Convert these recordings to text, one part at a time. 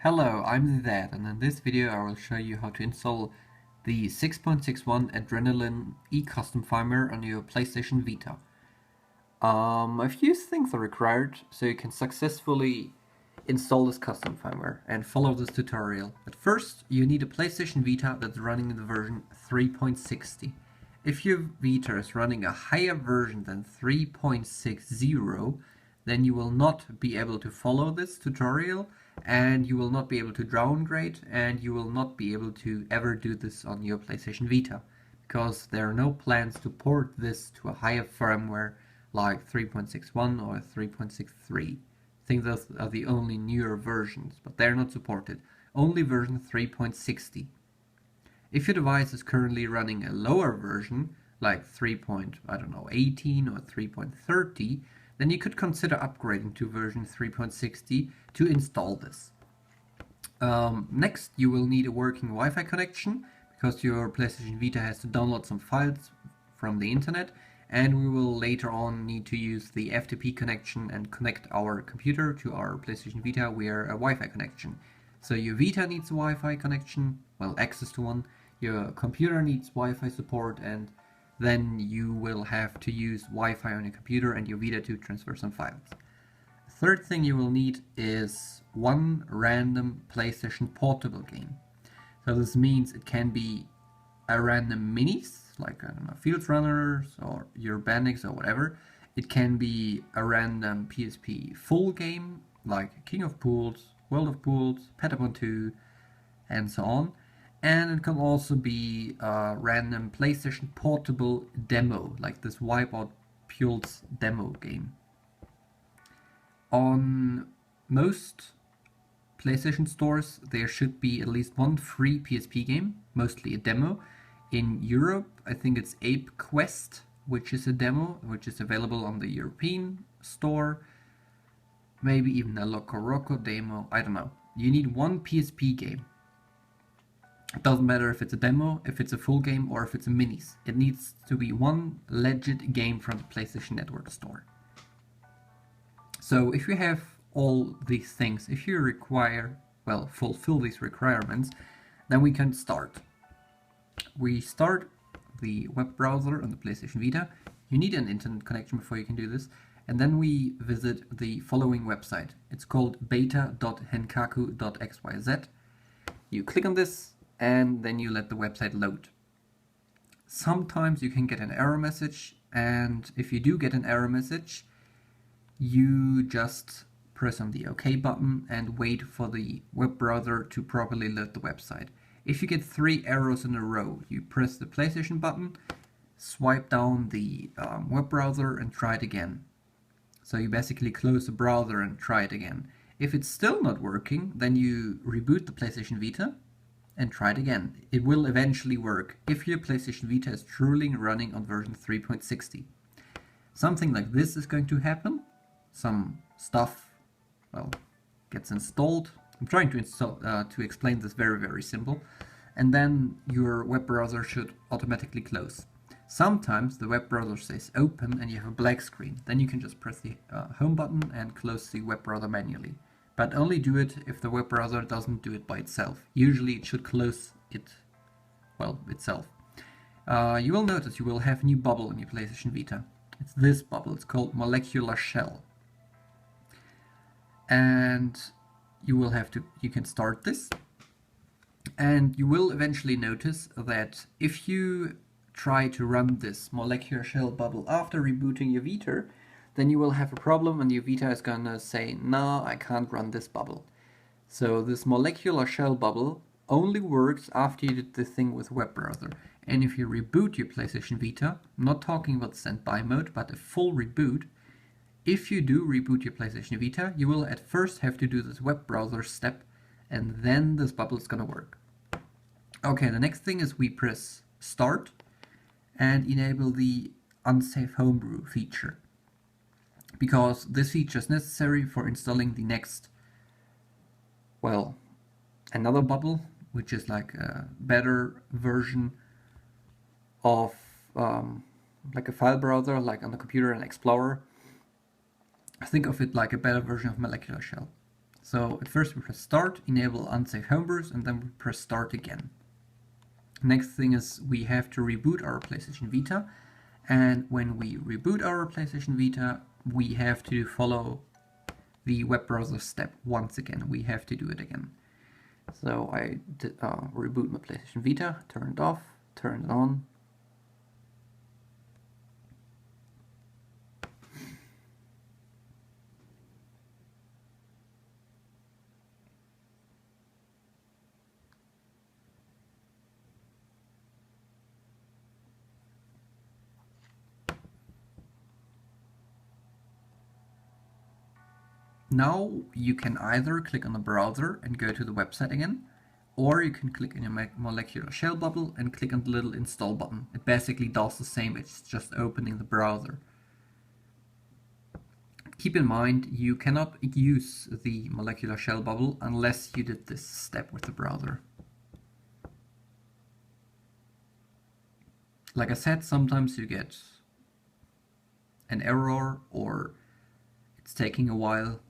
Hello, I'm Zett, and in this video I will show you how to install the 6.61 Adrenaline e-custom firmware on your PlayStation Vita. A few things are required so you can successfully install this custom firmware and follow this tutorial. But first, you need a PlayStation Vita that's running in the version 3.60. If your Vita is running a higher version than 3.60, then you will not be able to follow this tutorial, and you will not be able to downgrade, and you will not be able to ever do this on your PlayStation Vita, because there are no plans to port this to a higher firmware like 3.61 or 3.63. I think those are the only newer versions, but they're not supported. Only version 3.60. If your device is currently running a lower version, like 3.18 or 3.30, then you could consider upgrading to version 3.60 to install this. Next, you will need a working Wi-Fi connection, because your PlayStation Vita has to download some files from the internet, and we will later on need to use the FTP connection and connect our computer to our PlayStation Vita via a Wi-Fi connection. So your Vita needs a Wi-Fi connection, well, access to one, your computer needs Wi-Fi support, and then you will have to use Wi-Fi on your computer and your Vita to transfer some files. The third thing you will need is one random PlayStation portable game. So this means it can be a random minis, like, I don't know, Field Runners or your Bandix or whatever. It can be a random PSP full game, like King of Pools, World of Pools, Patapon 2, and so on. And it can also be a random PlayStation portable demo, like this Wipeout Pulse demo game. On most PlayStation stores, there should be at least one free PSP game, mostly a demo. In Europe, I think it's Ape Quest, which is a demo, which is available on the European store. Maybe even a Loco Roco demo, I don't know. You need one PSP game. It doesn't matter if it's a demo, if it's a full game, or if it's a minis. It needs to be one legit game from the PlayStation Network store. So if you have all these things, if you fulfill these requirements, then we can start. We start the web browser on the PlayStation Vita. You need an internet connection before you can do this. And then we visit the following website. It's called beta.henkaku.xyz. You click on this, and then you let the website load. Sometimes you can get an error message, and if you do get an error message, you just press on the OK button and wait for the web browser to properly load the website. If you get 3 errors in a row, you press the PlayStation button, swipe down the web browser and try it again. So you basically close the browser and try it again. If it's still not working, then you reboot the PlayStation Vita and try it again. It will eventually work if your PlayStation Vita is truly running on version 3.60. Something like this is going to happen. Some stuff, gets installed. I'm trying to explain this very simple. And then your web browser should automatically close. Sometimes the web browser says open and you have a black screen. Then you can just press the home button and close the web browser manually. But only do it if the web browser doesn't do it by itself. Usually it should close it, itself. You will notice you will have a new bubble in your PlayStation Vita. It's this bubble, it's called Molecular Shell. And you can start this. And you will eventually notice that if you try to run this Molecular Shell bubble after rebooting your Vita, then you will have a problem and your Vita is gonna say, no, I can't run this bubble. So this Molecular Shell bubble only works after you did the thing with web browser. And if you reboot your PlayStation Vita, I'm not talking about standby mode, but a full reboot, if you do reboot your PlayStation Vita, you will at first have to do this web browser step, and then this bubble is gonna work. Okay, the next thing is we press start and enable the unsafe homebrew feature, because this feature is necessary for installing the next, another bubble, which is like a better version of like a file browser, like on the computer and Explorer. Think of it like a better version of Molecular Shell. So at first we press start, enable unsafe homebrews, and then we press start again. Next thing is we have to reboot our PlayStation Vita, and when we reboot our PlayStation Vita, we have to follow the web browser step once again. We have to do it again. So I did reboot my PlayStation Vita, turn it off, turn it on. Now you can either click on the browser and go to the website again, or you can click in your molecular shell bubble and click on the little install button. It basically does the same, it's just opening the browser. Keep in mind, you cannot use the molecular shell bubble unless you did this step with the browser. Like I said, sometimes you get an error or it's taking a while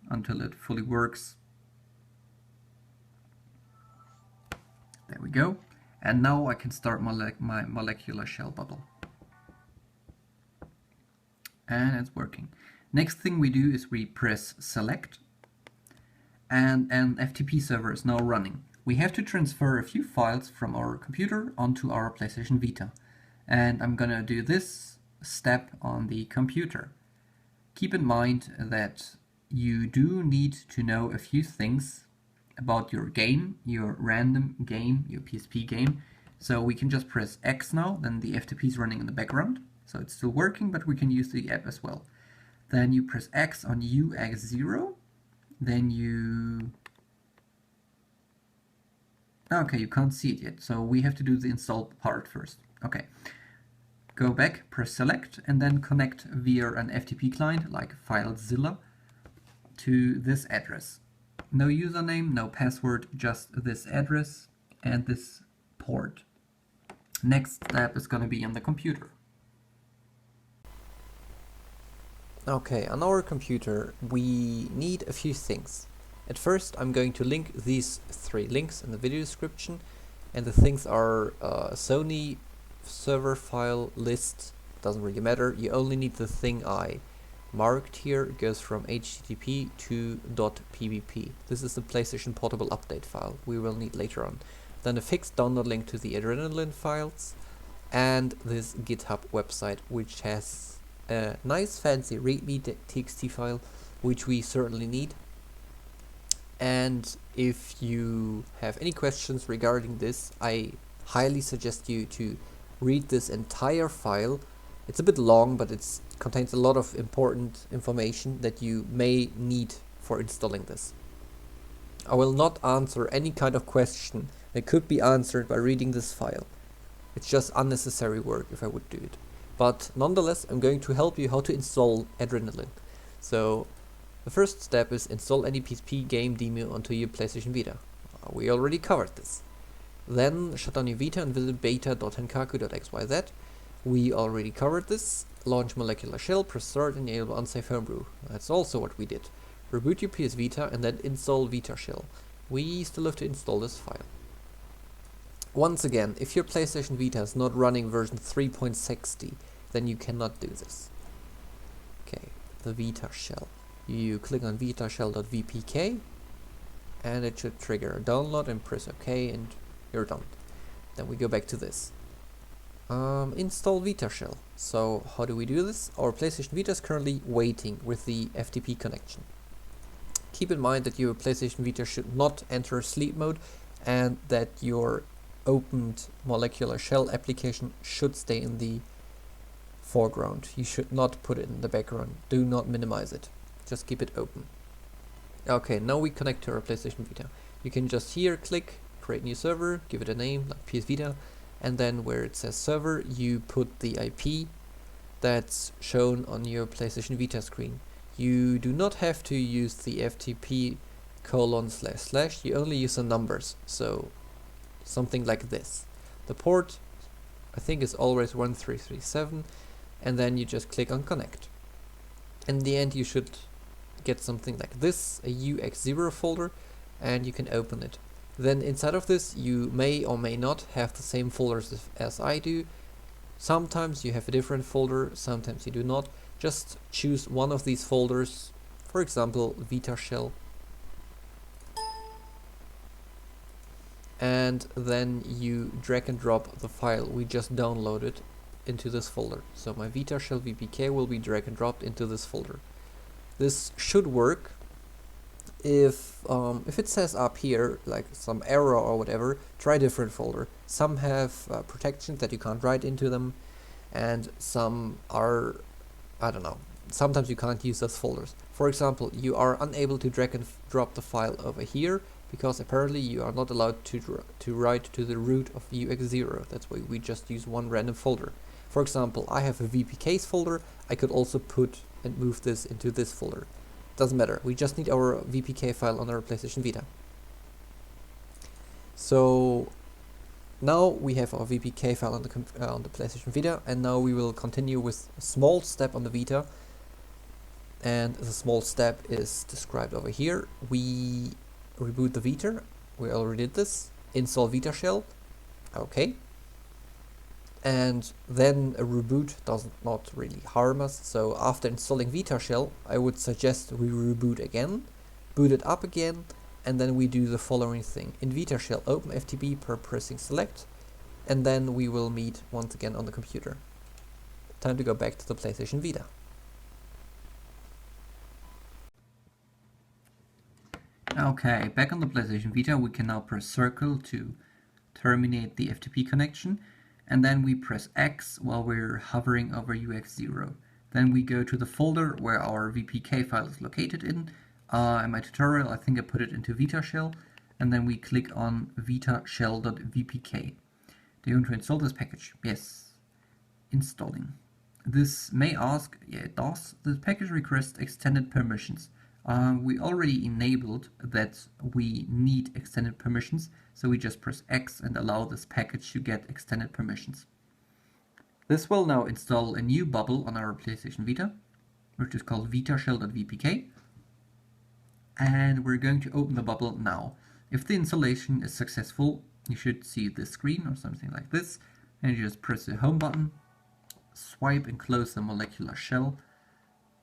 until it fully works. There we go. And now I can start my molecular shell bubble. And it's working. Next thing we do is we press select, and an FTP server is now running. We have to transfer a few files from our computer onto our PlayStation Vita. And I'm gonna do this step on the computer. Keep in mind that you do need to know a few things about your game, your random game, your PSP game. So we can just press X now, then the FTP is running in the background. So it's still working, but we can use the app as well. Then you press X on UX0, then you... Okay, you can't see it yet, so we have to do the install part first. Okay, go back, press select, and then connect via an FTP client like FileZilla to this address. No username, no password, just this address and this port. Next step is going to be on the computer. Okay, on our computer we need a few things. At first I'm going to link these 3 links in the video description, and the things are Sony server file list, doesn't really matter, you only need the thing I marked here. It goes from HTTP to .pbp. This is the PlayStation Portable update file we will need later on. Then a fixed download link to the Adrenaline files, and this GitHub website which has a nice fancy readme.txt file which we certainly need. And if you have any questions regarding this, I highly suggest you to read this entire file. It's a bit long, but it contains a lot of important information that you may need for installing this. I will not answer any kind of question that could be answered by reading this file. It's just unnecessary work if I would do it. But nonetheless, I'm going to help you how to install Adrenaline. So the first step is install any PSP game demo onto your PlayStation Vita. We already covered this. Then shut down your Vita and visit beta.henkaku.xyz. We already covered this. Launch molecular shell, press start, and enable unsafe homebrew. That's also what we did. Reboot your PS Vita and then install Vita shell. We still have to install this file. Once again, if your PlayStation Vita is not running version 3.60, then you cannot do this. Okay, the Vita shell. You click on vitashell.vpk and it should trigger a download, and press OK and you're done. Then we go back to this. Install Vita shell. So how do we do this? Our PlayStation Vita is currently waiting with the FTP connection. Keep in mind that your PlayStation Vita should not enter sleep mode, and that your opened molecular shell application should stay in the foreground. You should not put it in the background. Do not minimize it. Just keep it open. Okay, now we connect to our PlayStation Vita. You can just here click create new server, give it a name like PS Vita, and then where it says server, you put the IP that's shown on your PlayStation Vita screen. You do not have to use the FTP :// you only use the numbers, so something like this. The port, I think, is always 1337, and then you just click on connect. In the end, you should get something like this, a UX0 folder, and you can open it. Then inside of this you may or may not have the same folders as I do. Sometimes you have a different folder, sometimes you do not. Just choose one of these folders, for example Vita shell, and then you drag and drop the file we just downloaded into this folder. So my Vita shell VPK will be drag and dropped into this folder. This should work. If it says up here like some error or whatever, try a different folder. Some have protections that you can't write into them, and some are, I don't know, sometimes you can't use those folders. For example, you are unable to drag and drop the file over here because apparently you are not allowed to write to the root of UX0. That's why we just use one random folder. For example, I have a VPKs folder. I could also put and move this into this folder. Doesn't matter, we just need our VPK file on our PlayStation Vita. So now we have our VPK file on the PlayStation Vita, and now we will continue with a small step on the Vita. And the small step is described over here. We reboot the Vita, we already did this. Install Vita shell, okay. And then a reboot does not really harm us, so after installing Vita shell I would suggest we reboot again, boot it up again, and then we do the following thing. In Vita shell open FTP per pressing select, and then we will meet once again on the computer. Time to go back to the PlayStation Vita. Okay, back on the PlayStation Vita we can now press circle to terminate the FTP connection, and then we press X while we're hovering over UX0. Then we go to the folder where our VPK file is located in. In my tutorial I think I put it into Vita shell, and then we click on Vita shell.vpk. Do you want to install this package? Yes. Installing. This may ask, yeah it does, this package requests extended permissions. We already enabled that we need extended permissions, so we just press X and allow this package to get extended permissions. This will now install a new bubble on our PlayStation Vita, which is called vitashell.vpk, and we're going to open the bubble now. If the installation is successful, you should see this screen or something like this, and you just press the home button, swipe and close the molecular shell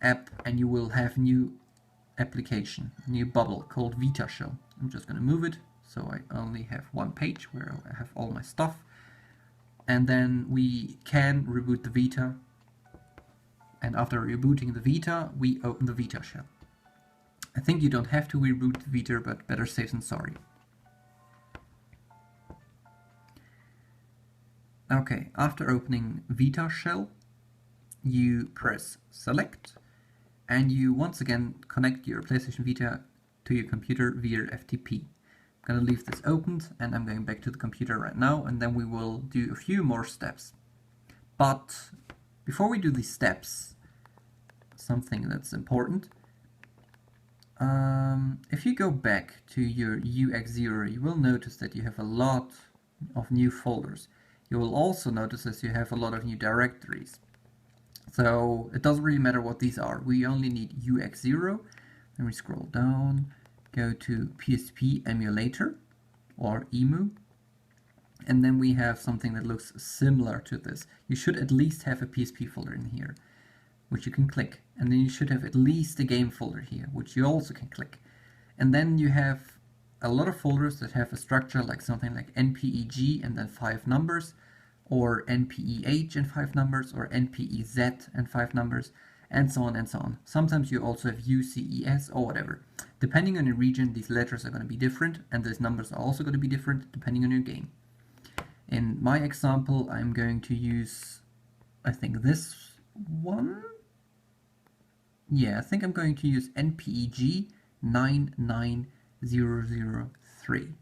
app, and you will have new application, new bubble called Vita shell. I'm just going to move it so I only have one page where I have all my stuff, and then we can reboot the Vita, and after rebooting the Vita we open the Vita shell. I think you don't have to reboot the Vita, but better safe than sorry. Okay, after opening Vita shell you press select, and you once again connect your PlayStation Vita to your computer via FTP. I'm going to leave this opened, and I'm going back to the computer right now, and then we will do a few more steps. But before we do these steps, something that's important. If you go back to your UX0, you will notice that you have a lot of new folders. You will also notice that you have a lot of new directories. So it doesn't really matter what these are. We only need UX0. Then we scroll down, go to PSP emulator or EMU, and then we have something that looks similar to this. You should at least have a PSP folder in here, which you can click, and then you should have at least a game folder here, which you also can click. And then you have a lot of folders that have a structure like something like NPEG and then 5 numbers, or NPEH and 5 numbers, or NPEZ and 5 numbers, and so on and so on. Sometimes you also have UCES or whatever. Depending on your region, these letters are going to be different, and these numbers are also going to be different depending on your game. In my example, I'm going to use, I think this one? Yeah, I think I'm going to use NPEG 99003.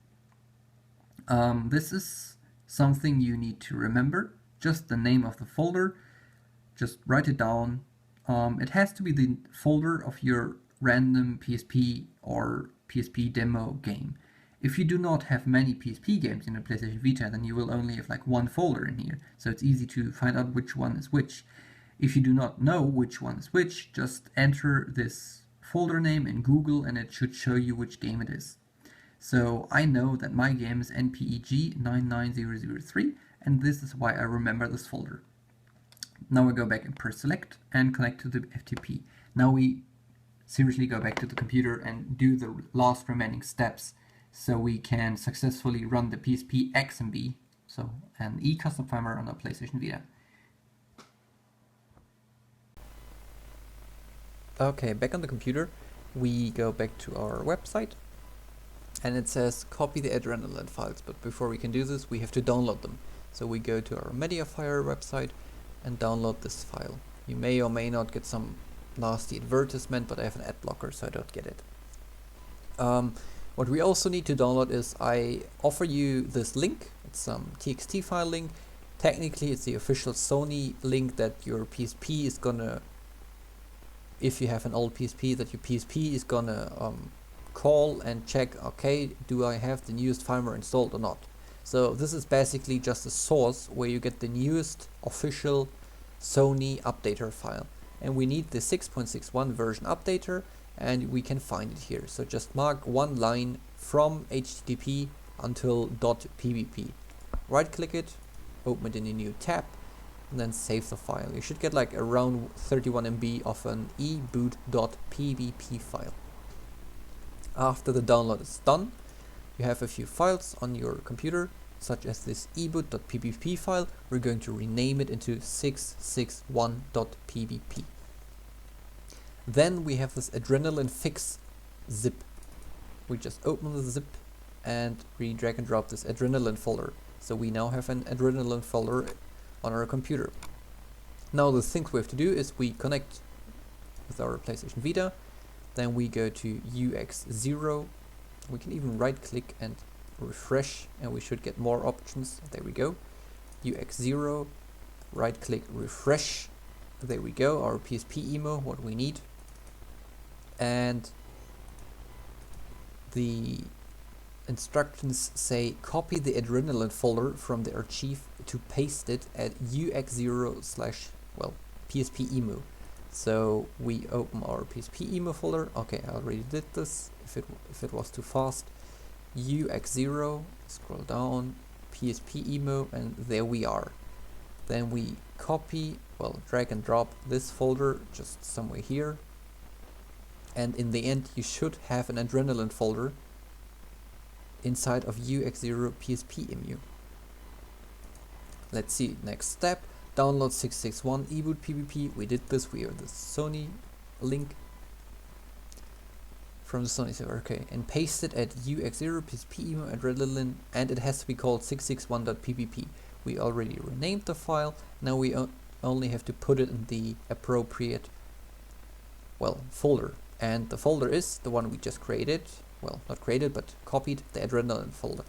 This is something you need to remember, just the name of the folder, just write it down. It has to be the folder of your random PSP or PSP demo game. If you do not have many PSP games in a PlayStation Vita, then you will only have like one folder in here, so it's easy to find out which one is which. If you do not know which one is which, just enter this folder name in Google and it should show you which game it is. So I know that my game is NPEG 99003, and this is why I remember this folder. Now we go back and press select and connect to the FTP. Now we seriously go back to the computer and do the last remaining steps so we can successfully run the PSP XMB, so an e-custom fimer on a PlayStation Vita. Okay, back on the computer, we go back to our website, and it says copy the Adrenaline files, but before we can do this, we have to download them. So we go to our Mediafire website and download this file. You may or may not get some nasty advertisement, but I have an ad blocker, so I don't get it. What we also need to download is, I offer you this link. It's some TXT file link. Technically, it's the official Sony link that your PSP is gonna, if you have an old PSP, that your PSP is gonna call and check, okay, do I have the newest firmware installed or not? So this is basically just a source where you get the newest official Sony updater file. And we need the 6.61 version updater, and we can find it here. So just mark one line from HTTP until .pbp. Right click it, open it in a new tab, and then save the file. You should get like around 31 MB of an eboot.pbp file. After the download is done, you have a few files on your computer, such as this eboot.pbp file. We're going to rename it into 661.pbp. Then we have this Adrenaline fix zip. We just open the zip and we drag and drop this Adrenaline folder. So we now have an Adrenaline folder on our computer. Now the things we have to do is we connect with our PlayStation Vita, then we go to UX0. We can even right click and refresh, and we should get more options. There we go. UX0, right click, refresh. There we go, our PSP emo, what we need. And the instructions say copy the Adrenaline folder from the archive to paste it at UX0 / well, PSP emo. So we open our PSP emo folder. Okay, I already did this. If it was too fast, UX0, scroll down, PSP emo, and there we are. Then we copy, well, drag and drop this folder just somewhere here. And in the end, you should have an Adrenaline folder inside of UX0 PSP emu. Let's see, next step, download 661 eboot pbp. We did this, we have the Sony link from the Sony server, okay, and paste it at UX0 PSP emu Adrenaline, and it has to be called 661.pbp. We already renamed the file, now we only have to put it in the appropriate, well, folder. And the folder is the one we just created, well, not created, but copied, the Adrenaline folder.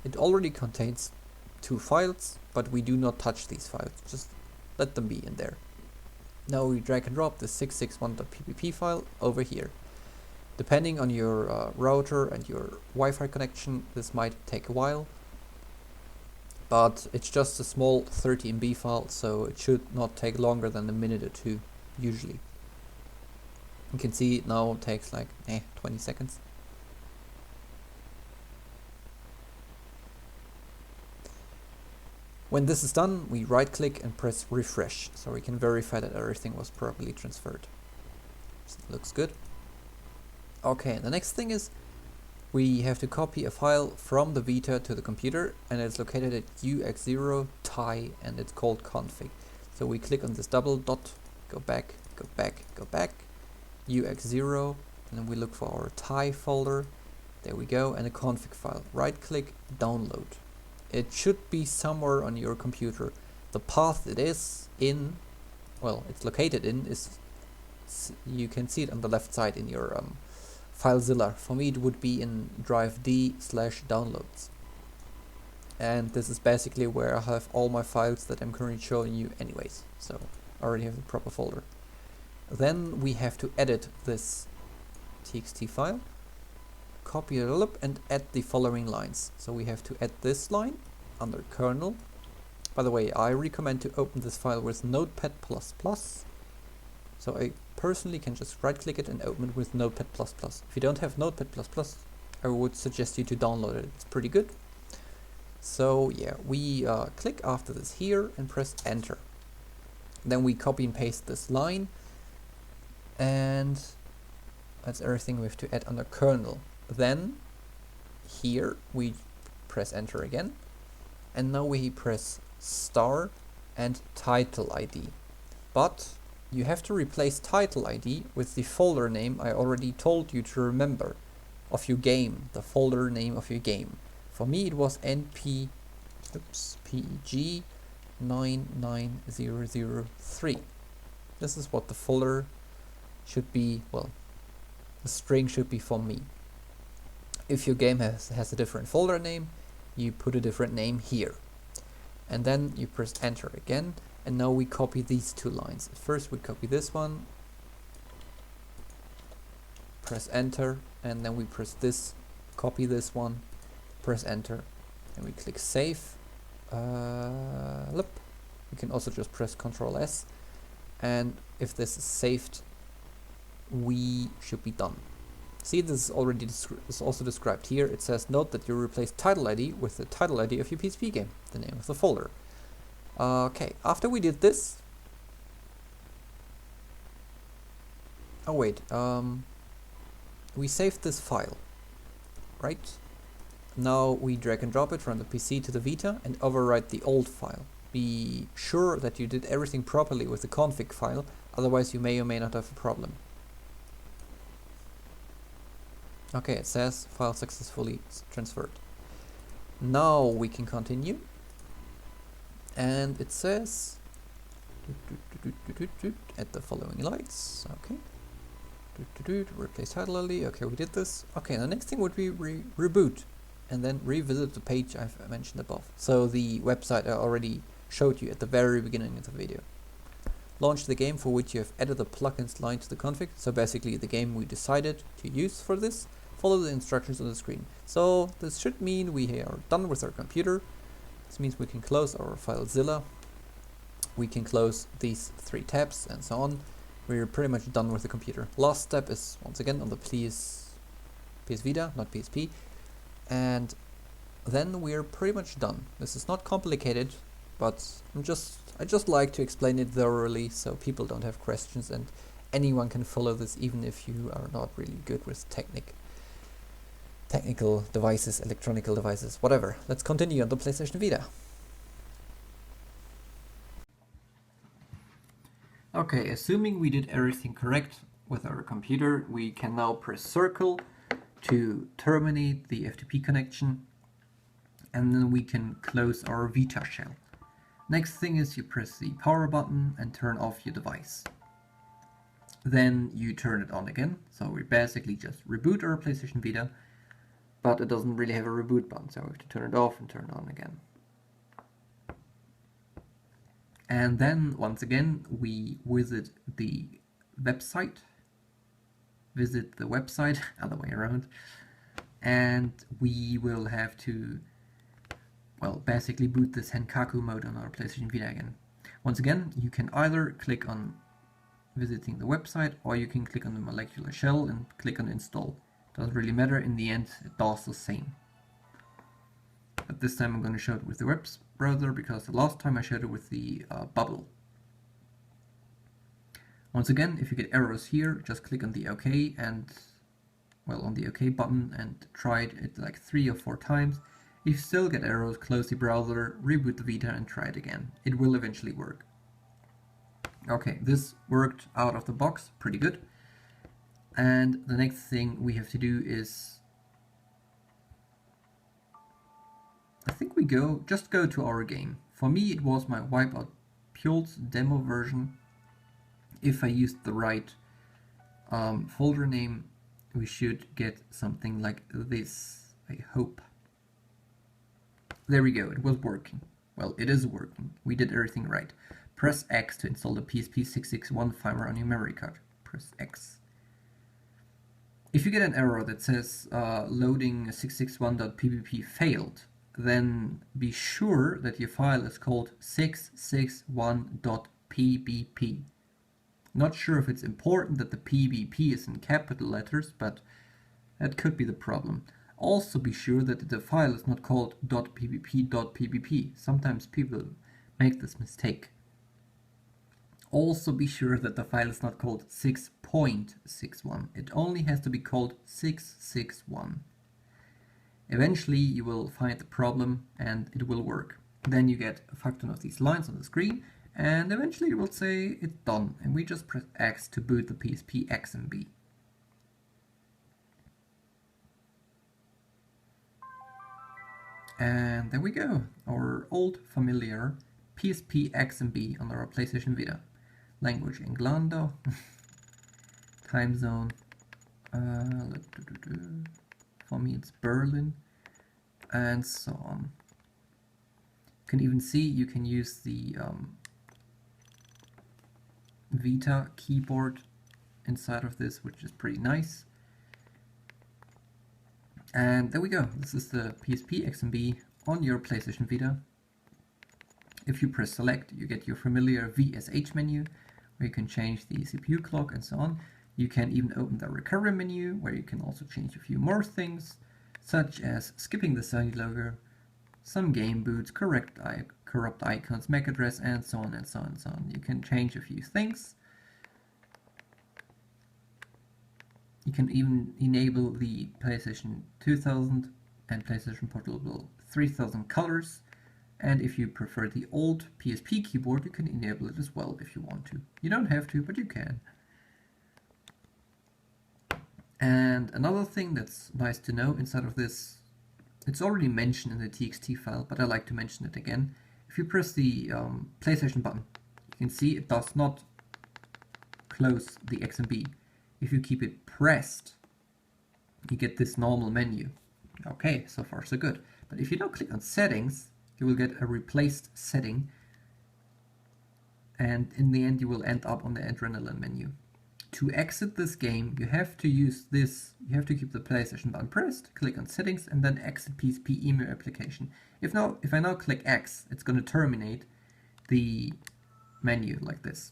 It already contains 2 files, but we do not touch these files, just let them be in there. Now we drag and drop the 661.pbp file over here. Depending on your router and your Wi-Fi connection, this might take a while, but it's just a small 30 MB file, so it should not take longer than a minute or 2 usually. You can see it now takes like 20 seconds. When this is done, we right click and press refresh, so we can verify that everything was properly transferred. So it looks good. Okay, the next thing is we have to copy a file from the Vita to the computer, and it's located at UX0 TIE, and it's called config. So we click on this double dot, go back, go back, go back, UX0, and then we look for our TIE folder. There we go, and a config file. Right click, download. It should be somewhere on your computer. The path it is in, well, it's located in, is, you can see it on the left side in your FileZilla. For me it would be in drive D/downloads. And this is basically where I have all my files that I'm currently showing you anyways. So I already have the proper folder. Then we have to edit this txt file, copy it all up and add the following lines. So we have to add this line under kernel. By the way, I recommend to open this file with Notepad++. So a personally can just right click it and open it with Notepad++. If you don't have Notepad++, I would suggest you to download it. It's pretty good. So yeah, we click after this here and press enter. Then we copy and paste this line, and that's everything we have to add under kernel. Then here we press enter again, and now we press star and title ID. But you have to replace title ID with the folder name I already told you to remember of your game, the folder name of your game. For me it was PG 99003. This is what the folder should be, well, the string should be for me. If your game has a different folder name, you put a different name here. And then you press enter again, and now we copy these two lines. First we copy this one, press enter, and then we press this, copy this one, press enter, and we click save. You can also just press Ctrl S, and if this is saved, we should be done. See, this is already also described here. It says, note that you replace title ID with the title ID of your PSP game, the name of the folder. Okay, after we did this, oh wait, we saved this file, right? Now we drag and drop it from the PC to the Vita and overwrite the old file. Be sure that you did everything properly with the config file, otherwise you may or may not have a problem. Okay, it says file successfully transferred. Now we can continue, and it says add the following lights. Okay, replace title ID. Okay, we did this. Okay, the next thing would be reboot, and then revisit the page I've mentioned above. So the website I already showed you at the very beginning of the video. Launch the game for which you have added the plugins line to the config. So basically the game we decided to use for this. Follow the instructions on the screen. So this should mean we are done with our computer. This means we can close our FileZilla. We can close these three tabs and so on. We're pretty much done with the computer. Last step is once again on the PS Vita, not PSP. And then we're pretty much done. This is not complicated, but I just like to explain it thoroughly so people don't have questions and anyone can follow this, even if you are not really good with technical devices, electronic devices, whatever. Let's continue on the PlayStation Vita. Okay, assuming we did everything correct with our computer, we can now press circle to terminate the FTP connection, and then we can close our Vita shell. Next thing is you press the power button and turn off your device. Then you turn it on again, so we basically just reboot our PlayStation Vita, but it doesn't really have a reboot button, so we have to turn it off and turn it on again. And then once again we visit the website, other way around, and we will have to, well, basically boot this Henkaku mode on our PlayStation Vita again. Once again, you can either click on visiting the website, or you can click on the molecular shell and click on install. Doesn't really matter, in the end it does the same. But this time I'm going to show it with the web browser, because the last time I showed it with the bubble. Once again, if you get errors here, just click on the OK and, well, on the OK button and try it like 3 or 4 times. If you still get errors, close the browser, reboot the Vita and try it again. It will eventually work. Okay, this worked out of the box pretty good. And the next thing we have to do is, I think we just go to our game. For me it was my Wipeout Pulse demo version. If I used the right folder name, we should get something like this, I hope. There we go, it was working. Well, it is working. We did everything right. Press X to install the PSP 661 firmware on your memory card. Press X. If you get an error that says loading 661.ppp failed, then be sure that your file is called 661.pbp. Not sure if it's important that the PBP is in capital letters, but that could be the problem. Also be sure that the file is not called .pbp.pbp. Sometimes people make this mistake. Also be sure that the file is not called 6.61. It only has to be called 661. Eventually you will find the problem and it will work. Then you get a function of these lines on the screen, and eventually it will say it's done, and we just press X to boot the PSP XMB. And there we go, our old familiar PSP XMB on our PlayStation Vita. Language Englando, time zone, for me it's Berlin, and so on. You can even see you can use the Vita keyboard inside of this, which is pretty nice. And there we go, this is the PSP XMB on your PlayStation Vita. If you press select, you get your familiar VSH menu, where you can change the CPU clock and so on. You can even open the recovery menu, where you can also change a few more things, such as skipping the Sony logo, some game boots, corrupt icons, MAC address, and so on and so on and so on. You can change a few things. You can even enable the PlayStation 2000 and PlayStation Portable 3000 colors. And if you prefer the old PSP keyboard, you can enable it as well if you want to. You don't have to, but you can. And another thing that's nice to know inside of this, it's already mentioned in the TXT file, but I like to mention it again. If you press the PlayStation button, you can see it does not close the XMB. If you keep it pressed, you get this normal menu. Okay, so far so good. But if you now click on settings, you will get a replaced setting, and in the end you will end up on the Adrenaline menu. To exit this game, you have to use this, you have to keep the PlayStation button pressed, click on settings, and then exit PSP email application. If I now click X, it's going to terminate the menu like this.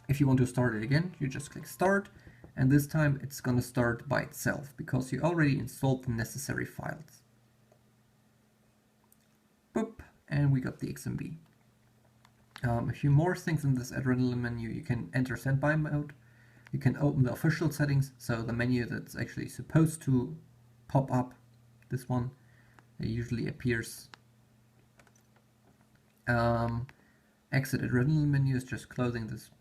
If you want to start it again, you just click start, and this time it's going to start by itself, because you already installed the necessary files. Boop, and we got the XMB. A few more things in this Adrenaline menu. You can enter standby mode. You can open the official settings, so the menu that's actually supposed to pop up, this one, it usually appears. Exit Adrenaline menu is just closing this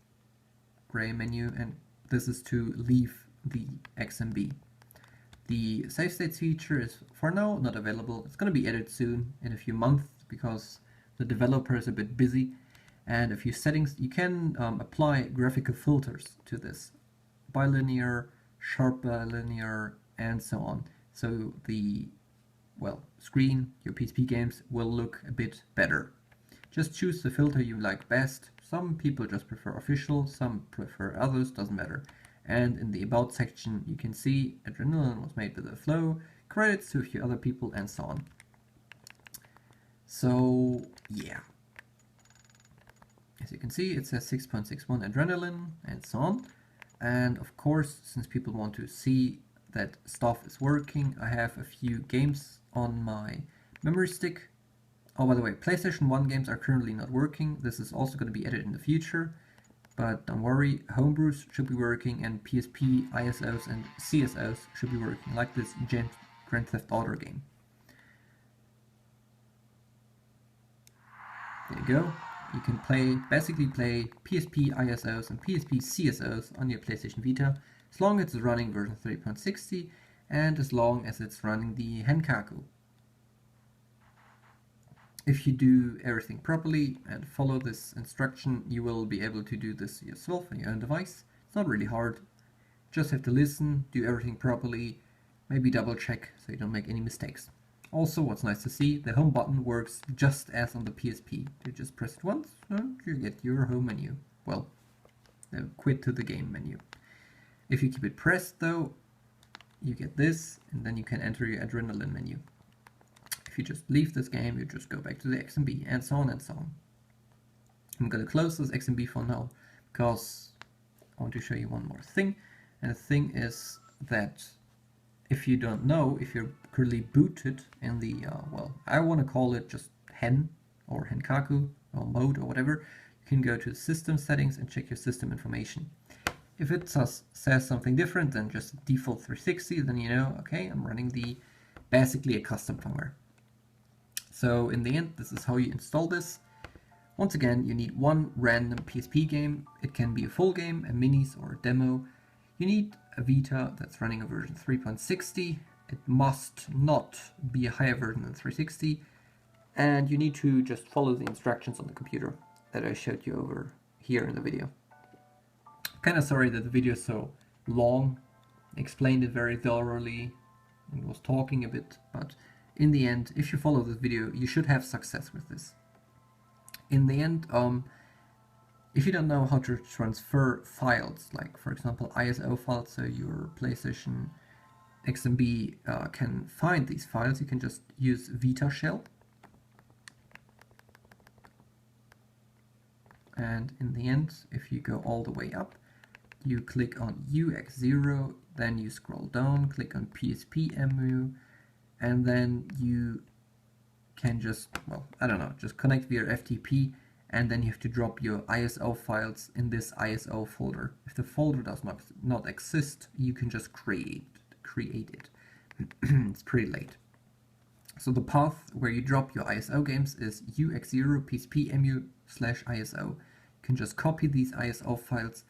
gray menu, and this is to leave the XMB. The save states feature is for now not available. It's going to be added soon in a few months because the developer is a bit busy. And a few settings, you can apply graphical filters to this. Bilinear, sharp bilinear, and so on. So the, well, screen, your PSP games will look a bit better. Just choose the filter you like best. Some people just prefer official, some prefer others, doesn't matter. And in the About section, you can see Adrenaline was made with TheFloW, credits to a few other people, and so on. So, yeah. As you can see, it says 6.61 Adrenaline, and so on. And of course, since people want to see that stuff is working, I have a few games on my memory stick. Oh, by the way, PlayStation 1 games are currently not working. This is also going to be added in the future. But don't worry, homebrews should be working, and PSP, ISOs, and CSOs should be working, like this Grand Theft Auto game. There you go. You can basically play PSP ISOs and PSP CSOs on your PlayStation Vita, as long as it's running version 3.60, and as long as it's running the Henkaku. If you do everything properly and follow this instruction, you will be able to do this yourself on your own device. It's not really hard. Just have to listen, do everything properly, maybe double check so you don't make any mistakes. Also, what's nice to see, the home button works just as on the PSP. You just press it once and you get your home menu. Well, the quit to the game menu. If you keep it pressed though, you get this, and then you can enter your Adrenaline menu. If you just leave this game, you just go back to the XMB, and so on and so on. I'm going to close this XMB for now, because I want to show you one more thing. And the thing is that if you don't know, if you're currently booted in the, well, I want to call it just hen or henkaku or mode or whatever, you can go to system settings and check your system information. If it says something different than just default 360, then you know, okay, I'm running basically a custom firmware. So in the end, this is how you install this. Once again, you need one random PSP game. It can be a full game, a minis, or a demo. You need a Vita that's running a version 3.60. It must not be a higher version than 360. And you need to just follow the instructions on the computer that I showed you over here in the video. Kinda sorry that the video is so long. I explained it very thoroughly and was talking a bit, but in the end, if you follow this video, you should have success with this. In the end, if you don't know how to transfer files, like for example ISO files, so your PlayStation XMB can find these files, you can just use Vita shell. And in the end, if you go all the way up, you click on UX0, then you scroll down, click on PSPMU, and then you can just, well, I don't know, just connect via FTP, and then you have to drop your ISO files in this ISO folder. If the folder does not exist, you can just create it. It's pretty late. So the path where you drop your ISO games is UX0 PSPMU/ISO. You can just copy these ISO files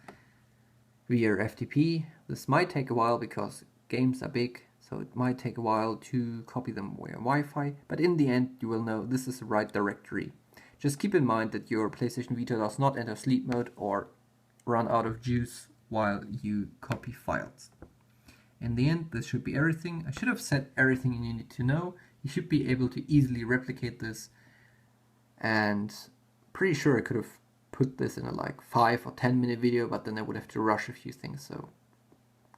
via FTP. This might take a while because games are big, so it might take a while to copy them via Wi-Fi, but in the end you will know this is the right directory. Just keep in mind that your PlayStation Vita does not enter sleep mode or run out of juice while you copy files. In the end, this should be everything. I should have said everything you need to know. You should be able to easily replicate this, and pretty sure I could have put this in a like 5 or 10 minute video, but then I would have to rush a few things, so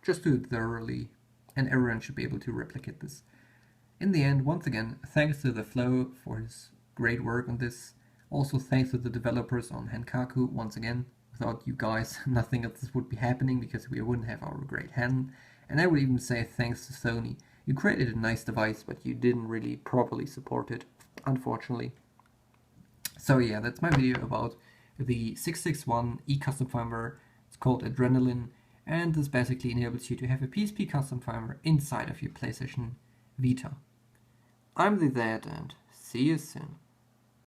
just do it thoroughly and everyone should be able to replicate this. In the end, once again, thanks to TheFloW for his great work on this. Also thanks to the developers on henkaku once again. Without you guys, nothing of this would be happening because we wouldn't have our great hen. And I would even say thanks to Sony. You created a nice device, but you didn't really properly support it, unfortunately. So yeah, that's my video about the 661 e-custom firmware. It's called Adrenaline, and this basically enables you to have a PSP custom firmware inside of your PlayStation Vita. I'm Zett, and see you soon.